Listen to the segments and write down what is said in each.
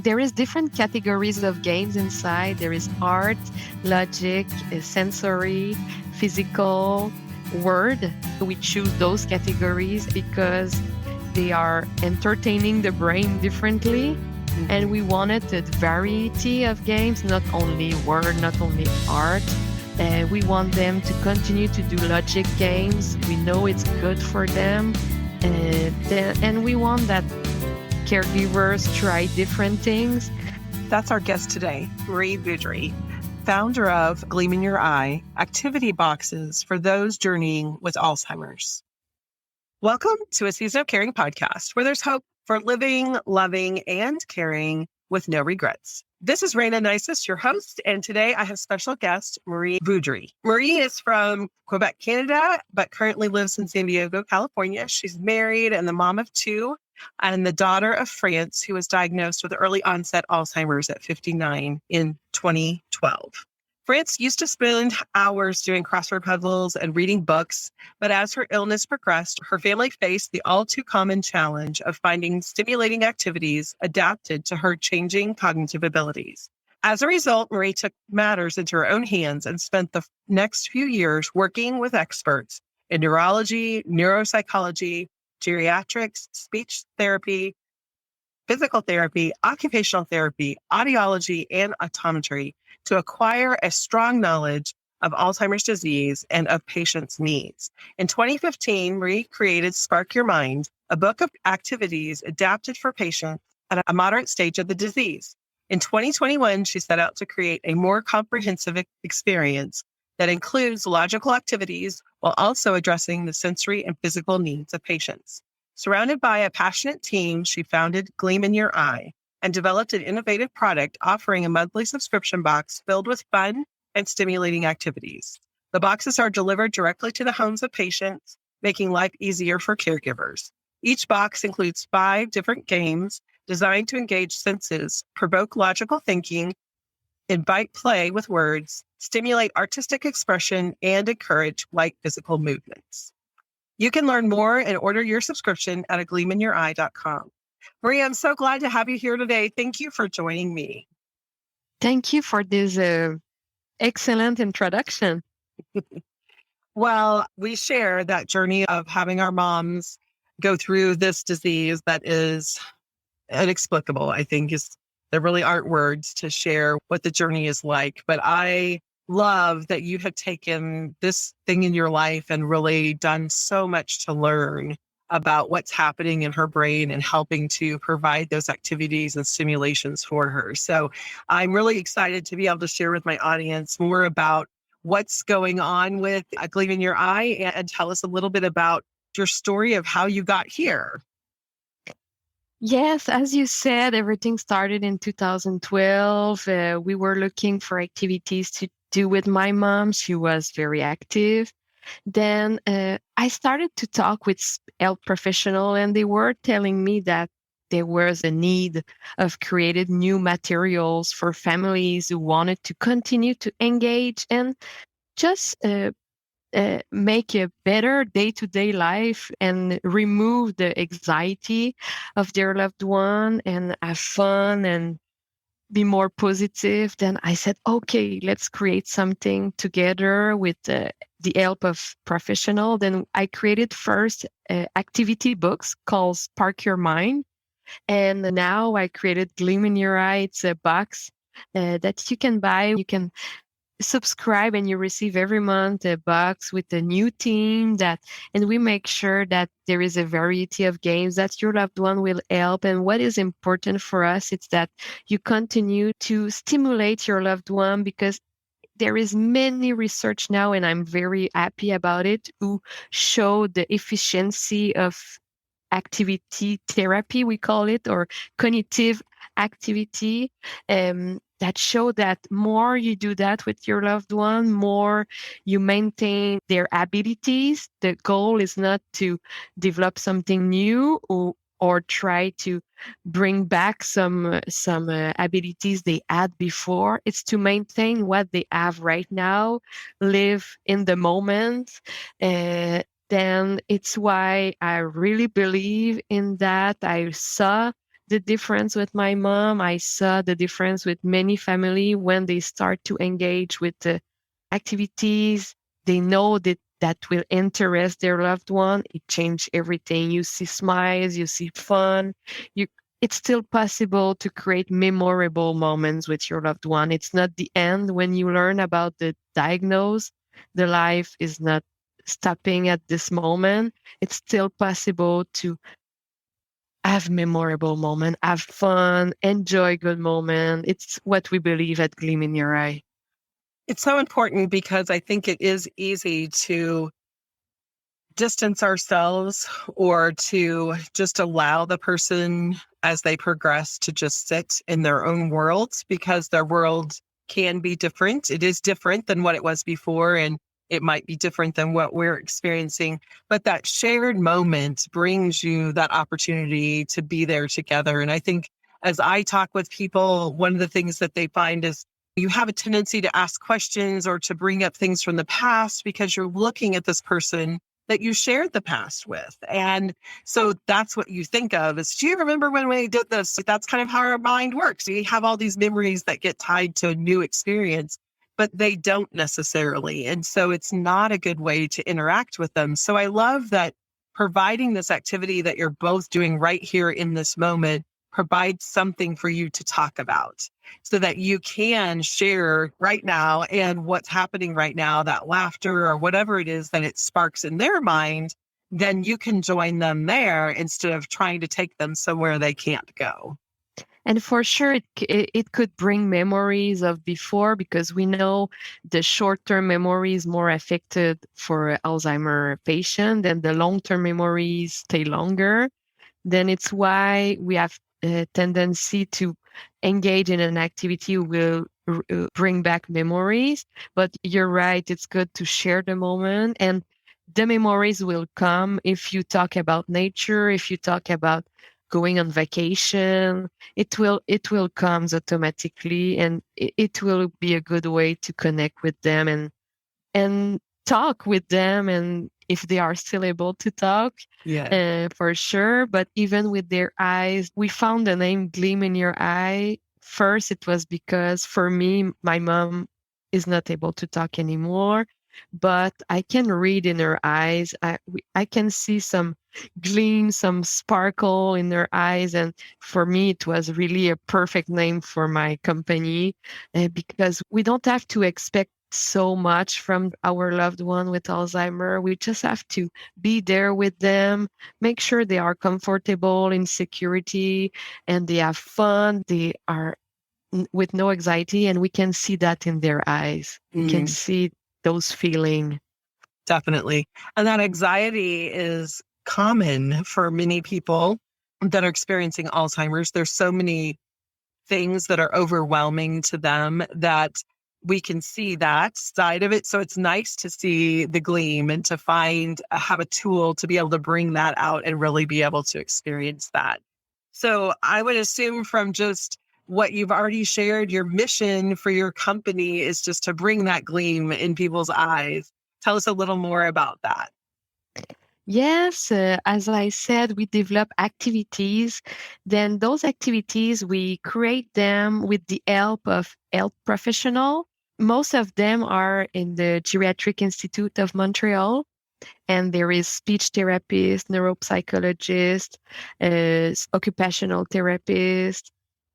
there is different categories of games inside. There is art, logic, sensory, physical, word. We choose those categories because they are entertaining the brain differently. And we wanted a variety of games, not only word, not only art. We want them to continue to do logic games. We know it's good for them. And we want that caregivers try different things. That's our guest today, Marie Vaudry, founder of Gleam in Your Eye, activity boxes for those journeying with Alzheimer's. Welcome to a Season of Caring podcast, where there's hope for living, loving, and caring with no regrets. This is Rayna Neises, your host, and today I have special guest, Marie Vaudry. Marie is from Quebec, Canada, but currently lives in San Diego, California. She's married and the mom of two, and the daughter of France, who was diagnosed with early-onset Alzheimer's at 59 in 2012. France used to spend hours doing crossword puzzles and reading books, but as her illness progressed, her family faced the all-too-common challenge of finding stimulating activities adapted to her changing cognitive abilities. As a result, Marie took matters into her own hands and spent the next few years working with experts in neurology, neuropsychology, geriatrics, speech therapy, physical therapy, occupational therapy, audiology, and optometry to acquire a strong knowledge of Alzheimer's disease and of patients' needs. In 2015, Marie created Spark Your Mind, a book of activities adapted for patients at a moderate stage of the disease. In 2021, she set out to create a more comprehensive experience that includes logical activities while also addressing the sensory and physical needs of patients. Surrounded by a passionate team, she founded Gleam in Your Eye and developed an innovative product offering a monthly subscription box filled with fun and stimulating activities. The boxes are delivered directly to the homes of patients, making life easier for caregivers. Each box includes 5 different games designed to engage senses, provoke logical thinking, invite play with words, stimulate artistic expression, and encourage light physical movements. You can learn more and order your subscription at gleaminyoureye.com. Marie, I'm so glad to have you here today. Thank you for joining me. Thank you for this excellent introduction. Well, we share that journey of having our moms go through this disease that is inexplicable. I think there really aren't words to share what the journey is like, but I love that you have taken this thing in your life and really done so much to learn about what's happening in her brain and helping to provide those activities and stimulations for her. So I'm really excited to be able to share with my audience more about what's going on with Gleam in Your Eye and tell us a little bit about your story of how you got here. Yes, as you said, everything started in 2012. We were looking for activities to do with my mom. She was very active. Then I started to talk with health professionals, and they were telling me that there was a need of creating new materials for families who wanted to continue to engage and just make a better day-to-day life and remove the anxiety of their loved one and have fun and be more positive. Then I said, okay, let's create something together with the help of professional. Then I created first activity books called Spark Your Mind. And now I created Gleam in Your Eye. It's a box that you can buy. You can subscribe and you receive every month a box with a new theme and we make sure that there is a variety of games that your loved one will help. And what is important for us is that you continue to stimulate your loved one, because there is many research now, and I'm very happy about it, who show the efficiency of activity therapy, we call it, or cognitive activity, that show that more you do that with your loved one, more you maintain their abilities. The goal is not to develop something new or try to bring back some abilities they had before. It's to maintain what they have right now, live in the moment. Then it's why I really believe in that. I saw the difference with my mom. I saw the difference with many family when they start to engage with the activities they know that will interest their loved one. It changed everything. You see smiles, you see fun. You It's still possible to create memorable moments with your loved one. It's not the end when you learn about the diagnose. The life is not stopping at this moment. It's still possible to have memorable moment, have fun, enjoy good moment. It's what we believe at Gleam in Your Eye. It's so important because I think it is easy to distance ourselves or to just allow the person as they progress to just sit in their own worlds because their world can be different. It is different than what it was before, and it might be different than what we're experiencing. But that shared moment brings you that opportunity to be there together. And I think as I talk with people, one of the things that they find is you have a tendency to ask questions or to bring up things from the past because you're looking at this person that you shared the past with. And so that's what you think of is, do you remember when we did this? That's kind of how our mind works. We have all these memories that get tied to a new experience, but they don't necessarily. And so it's not a good way to interact with them. So I love that providing this activity that you're both doing right here in this moment provides something for you to talk about so that you can share right now and what's happening right now, that laughter or whatever it is that it sparks in their mind, then you can join them there instead of trying to take them somewhere they can't go. And for sure, it could bring memories of before because we know the short-term memory is more affected for Alzheimer patient and the long-term memories stay longer. Then it's why we have a tendency to engage in an activity will bring back memories. But you're right, it's good to share the moment, and the memories will come if you talk about nature, if you talk about going on vacation. It will come automatically, and it will be a good way to connect with them and talk with them, and if they are still able to talk, Yeah. for sure. But even with their eyes, we found the name Gleam in Your Eye. First, it was because for me, my mom is not able to talk anymore, but I can read in her eyes. I can see some gleam, some sparkle in her eyes. And for me, it was really a perfect name for my company because we don't have to expect so much from our loved one with Alzheimer. We just have to be there with them, make sure they are comfortable in security and they have fun. They are with no anxiety, and we can see that in their eyes. We can see those feelings. Definitely. And that anxiety is common for many people that are experiencing Alzheimer's. There's so many things that are overwhelming to them that we can see that side of it. So it's nice to see the gleam and to have a tool to be able to bring that out and really be able to experience that. So I would assume from just what you've already shared, your mission for your company is just to bring that gleam in people's eyes. Tell us a little more about that. Yes, as I said, we develop activities. Then those activities, we create them with the help of health professional. Most of them are in the Geriatric Institute of Montreal. And there is speech therapist, neuropsychologist, occupational therapist,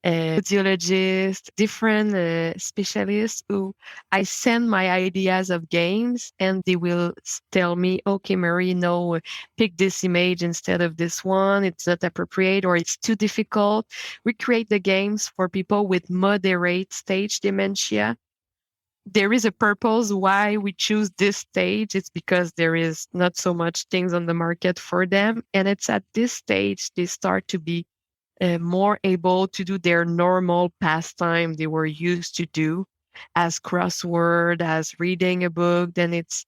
physiologist, different specialists who I send my ideas of games and they will tell me, okay, Marie, no, pick this image instead of this one. It's not appropriate or it's too difficult. We create the games for people with moderate stage dementia. There is a purpose why we choose this stage. It's because there is not so much things on the market for them. And it's at this stage they start to be more able to do their normal pastime they were used to do as crossword, as reading a book. Then it's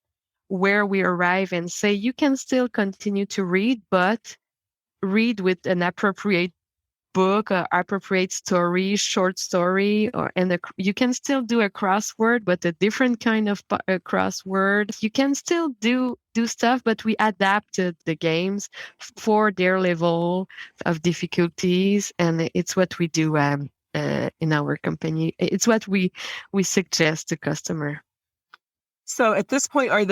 where we arrive and say, you can still continue to read, but read with an appropriate book, appropriate story, short story, you can still do a crossword, but a different kind of crossword. You can still do stuff, but we adapted the games for their level of difficulties, and it's what we do in our company. It's what we suggest to customer. So at this point, are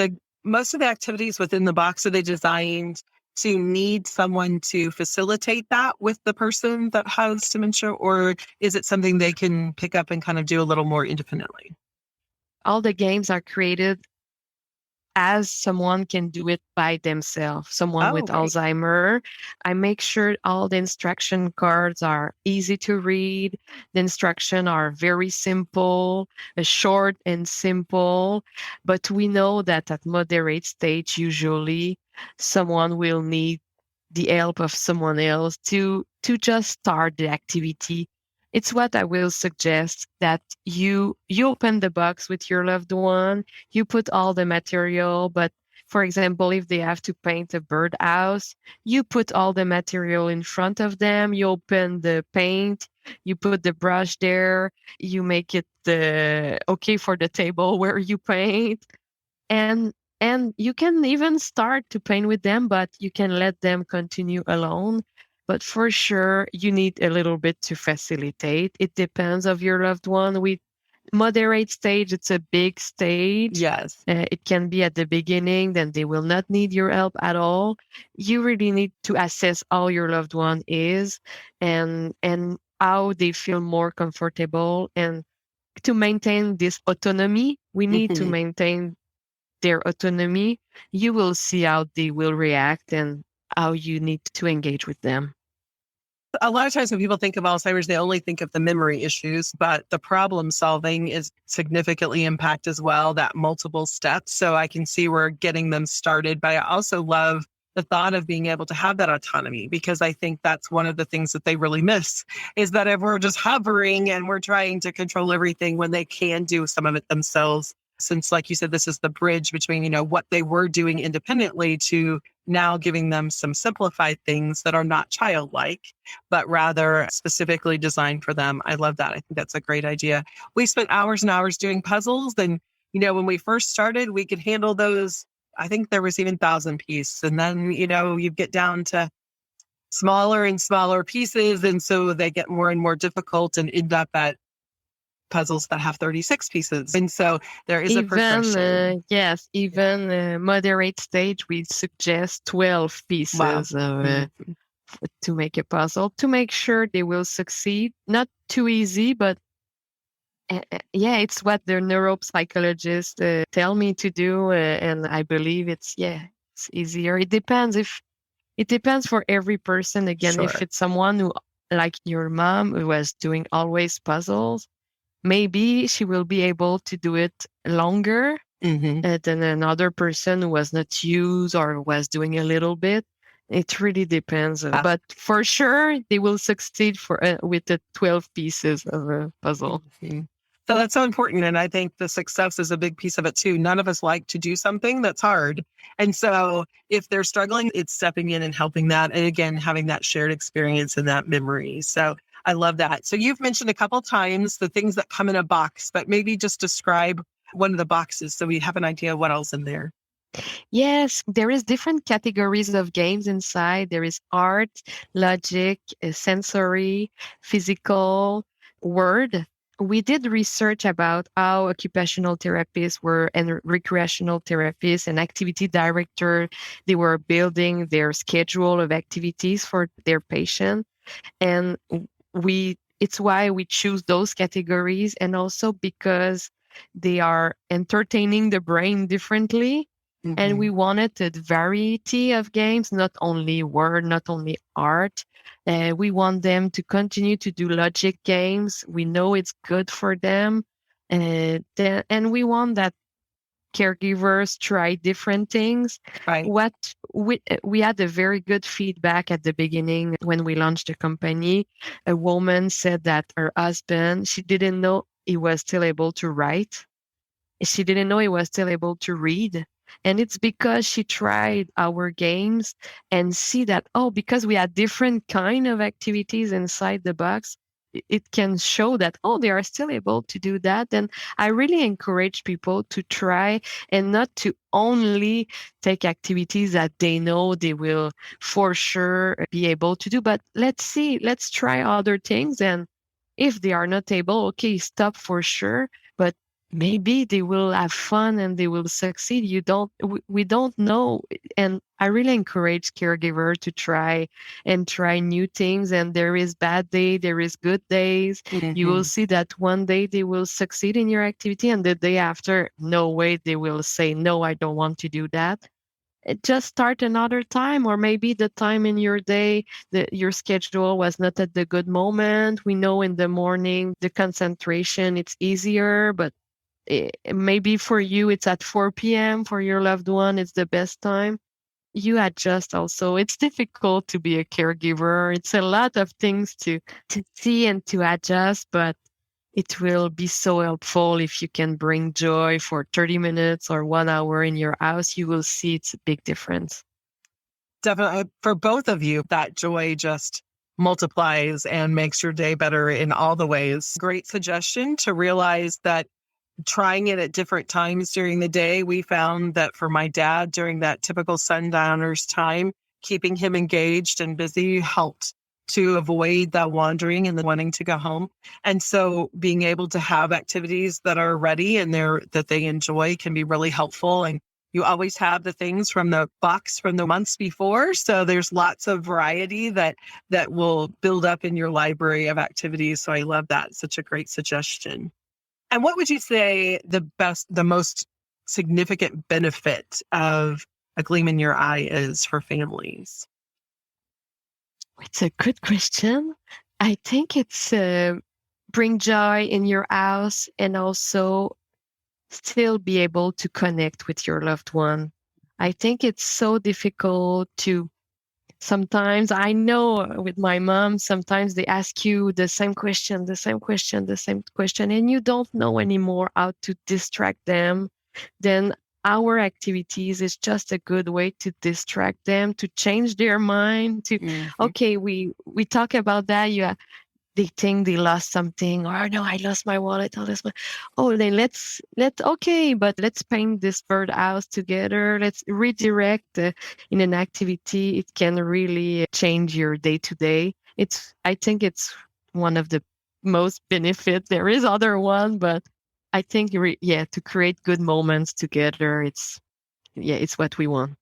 most of the activities within the box, are they designed to need someone to facilitate that with the person that has dementia, or is it something they can pick up and kind of do a little more independently? All the games are created as someone can do it by themselves, someone Oh, with great. Alzheimer. I make sure all the instruction cards are easy to read. The instruction are very simple, short and simple. But we know that at moderate stage, usually someone will need the help of someone else to just start the activity. It's what I will suggest, that you open the box with your loved one, you put all the material, but for example, if they have to paint a birdhouse, you put all the material in front of them, you open the paint, you put the brush there, you make it okay for the table where you paint, and you can even start to paint with them, but you can let them continue alone. But for sure, you need a little bit to facilitate. It depends of your loved one. With moderate stage, it's a big stage. Yes. It can be at the beginning, then they will not need your help at all. You really need to assess how your loved one is, and how they feel more comfortable. And to maintain this autonomy, we need to Mhm. maintain their autonomy. You will see how they will react and how you need to engage with them. A lot of times when people think of Alzheimer's, they only think of the memory issues, but the problem solving is significantly impact as well, that multiple steps. So I can see where getting them started, but I also love the thought of being able to have that autonomy, because I think that's one of the things that they really miss, is that if we're just hovering and we're trying to control everything when they can do some of it themselves. Since, like you said, this is the bridge between, what they were doing independently to now giving them some simplified things that are not childlike, but rather specifically designed for them. I love that. I think that's a great idea. We spent hours and hours doing puzzles. And, when we first started, we could handle those. I think there was even 1,000 piece. And then, you get down to smaller and smaller pieces. And so they get more and more difficult and end up at puzzles that have 36 pieces. And so there is a progression. Yes, even moderate stage, we suggest 12 Wow. pieces Mhm. to make a puzzle, to make sure they will succeed. Not too easy, but yeah, it's what the neuropsychologists tell me to do, and I believe it's easier. It depends for every person. Again, if Sure. it's someone who, like your mom, who was doing always puzzles, maybe she will be able to do it longer Hmm. than another person who was not used or was doing a little bit. It really depends, but for sure they will succeed with the 12 pieces of a puzzle. Mhm. So that's so important. And I think the success is a big piece of it too. None of us like to do something that's hard. And so if they're struggling, it's stepping in and helping that. And again, having that shared experience and that memory. So I love that. So you've mentioned a couple times the things that come in a box, but maybe just describe one of the boxes so we have an idea of what else in there. Yes, there is different categories of games inside. There is art, logic, sensory, physical, word. We did research about how occupational therapists were and recreational therapists and activity director, they were building their schedule of activities for their patient. And it's why we choose those categories, and also because they are entertaining the brain differently, and we Hmm. wanted a variety of games, not only word, not only art. We want them to continue to do logic games. We know it's good for them. And we want that caregivers try different things. Right. What we had a very good feedback at the beginning when we launched the company. A woman said that her husband, she didn't know he was still able to write. She didn't know he was still able to read. And it's because she tried our games and see that, oh, because we had different kind of activities inside the box, it can show that, oh, they are still able to do that. And I really encourage people to try and not to only take activities that they know they will for sure be able to do, but let's try other things. And if they are not able, okay, stop for sure. But maybe they will have fun and they will succeed. We don't know. And I really encourage caregivers to try new things. And there is bad day, there is good days. You will see that one day they will succeed in your activity, and the day after, no way, they will say, no, I don't want to do that. Just start another time, or maybe the time in your day that your schedule was not at the good moment. We know in the morning the concentration it's easier, but maybe for you it's at 4 p.m. For your loved one it's the best time. You adjust. Also, it's difficult to be a caregiver. It's a lot of things to see and to adjust, but it will be so helpful if you can bring joy for 30 minutes or 1 hour in your house. You will see it's a big difference. Definitely. For both of you, that joy just multiplies and makes your day better in all the ways. Great suggestion to realize that trying it at different times during the day, we found that for my dad, during that typical sundowners time, keeping him engaged and busy helped to avoid that wandering and the wanting to go home. And so being able to have activities that are ready and that they enjoy can be really helpful. And you always have the things from the box from the months before. So there's lots of variety that will build up in your library of activities. So I love that. Such a great suggestion. And what would you say the most significant benefit of a Gleam in Your Eye is for families? It's a good question. I think it's bring joy in your house and also still be able to connect with your loved one. I think it's so difficult to sometimes. I know with my mom, sometimes they ask you the same question, and you don't know anymore how to distract them. Then our activities is just a good way to distract them, to change their mind, okay, we talk about that. They think they lost something, or no, I lost my wallet. Then let's paint this birdhouse together. Let's redirect in an activity. It can really change your day to day. I think it's one of the most benefit. There is other one, but I think to create good moments together, it's what we want.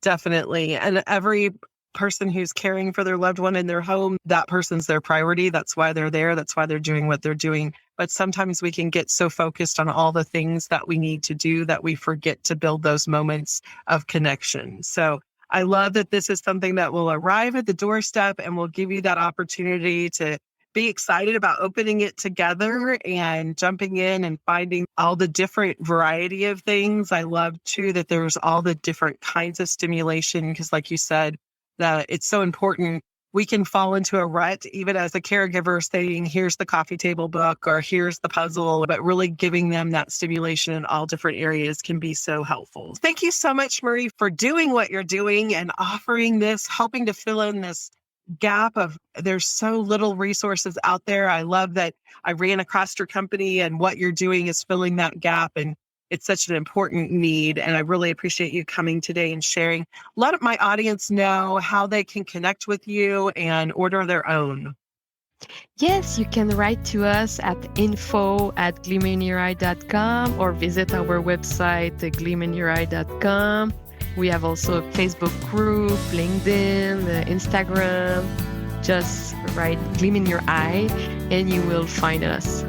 Definitely. And every person who's caring for their loved one in their home, that person's their priority. That's why they're there. That's why they're doing what they're doing. But sometimes we can get so focused on all the things that we need to do that we forget to build those moments of connection. So I love that this is something that will arrive at the doorstep and will give you that opportunity to be excited about opening it together and jumping in and finding all the different variety of things. I love too that there's all the different kinds of stimulation, because like you said, that it's so important. We can fall into a rut, even as a caregiver, saying, here's the coffee table book or here's the puzzle, but really giving them that stimulation in all different areas can be so helpful. Thank you so much, Marie, for doing what you're doing and offering this, helping to fill in this gap of there's so little resources out there. I love that I ran across your company and what you're doing is filling that gap. And it's such an important need. And I really appreciate you coming today and sharing. Let my audience know how they can connect with you and order their own. Yes, you can write to us at info@gleaminyoureye.com or visit our website, gleaminyoureye.com. We have also a Facebook group, LinkedIn, Instagram. Just write Gleam in Your Eye and you will find us.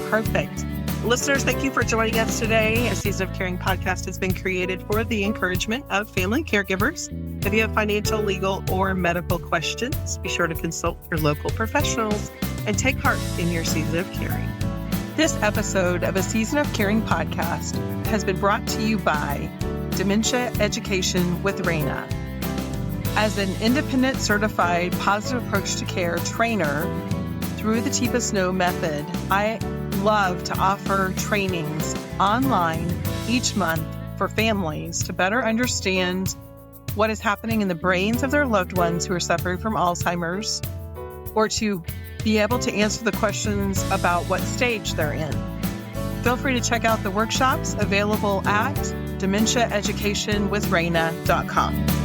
Perfect. Listeners, thank you for joining us today. A Season of Caring podcast has been created for the encouragement of family caregivers. If you have financial, legal, or medical questions, be sure to consult your local professionals and take heart in your season of caring. This episode of A Season of Caring podcast has been brought to you by Dementia Education with Rayna. As an independent certified positive approach to care trainer through the Teepa Snow method, I love to offer trainings online each month for families to better understand what is happening in the brains of their loved ones who are suffering from Alzheimer's, or to be able to answer the questions about what stage they're in. Feel free to check out the workshops available at dementiaeducationwithrayna.com.